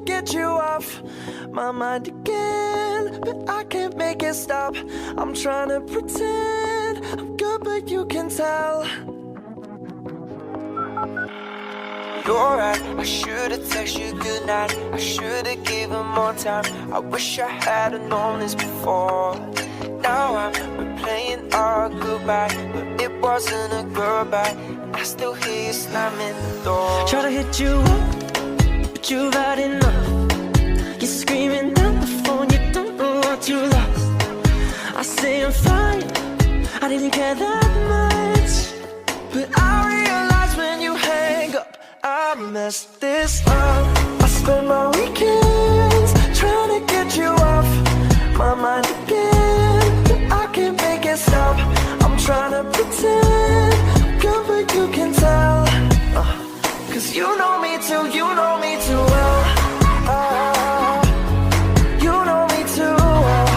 get you off my mind again, but I can't make it stop. I'm trying to pretend I'm good, but you can tell. You're right, I should've texted you goodnight. I should've given more time. I wish I had've known this before. Now I'm replaying our goodbye, but it wasn't a goodbye. I still hear you slamming the door. Try to hit you up, but you've had enough. You're screaming down the phone, you don't know what you lost. I say I'm fine, I didn't care that much, but I realize when you hang up, I messed this up. I spend my weekends trying to get you off my mind again, but I can't make it stop. I'm trying to pretend I'm good, but you can tell. Cause you know me too, you know me too well. You know me too well.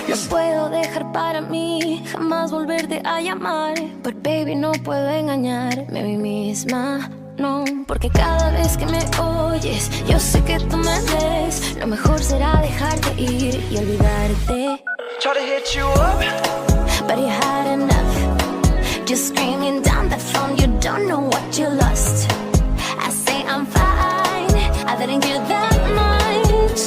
No puedo dejar para mí jamás volverte a llamar, but baby no puedo engañarme a mí misma, no, porque cada vez que me oyes yo sé que tú me ves. Lo mejor será dejarte ir y olvidarte. Try to hit you up, but you had enough. Just screaming down the phone, you don't know what you lost. I say I'm fine, I didn't care that much,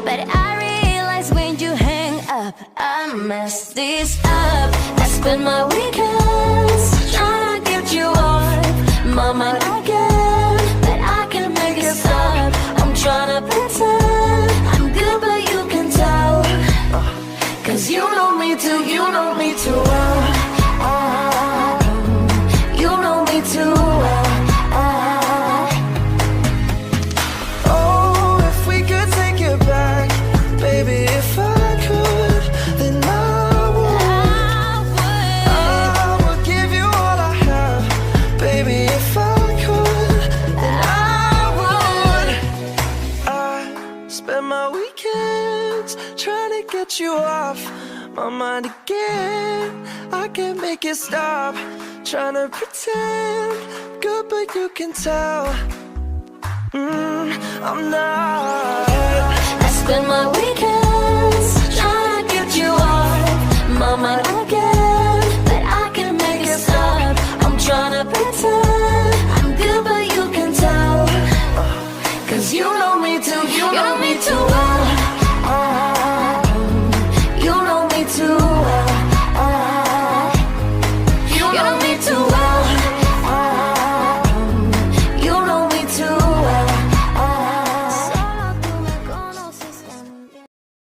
but I realize when you hang up, I messed this up. I spend my weekends trying to get you off my mind again, but I can't make it stop. I'm trying to pretend I'm good, but you can tell. Cause you know me too, you know me too well. You know me too well. oh, if we could take it back, baby, if I could, then I would give you all I have, baby, if I could, then I would. I spend my weekends trying to get you off my mind again. I can't make it stop. Trying to pretend good, but you can tell. I'm not. I spend my weekends trying to get you off my mind again, but I can't make it stop. I'm trying to pretend I'm good, but you can tell. Cause you know me too, you know me too well.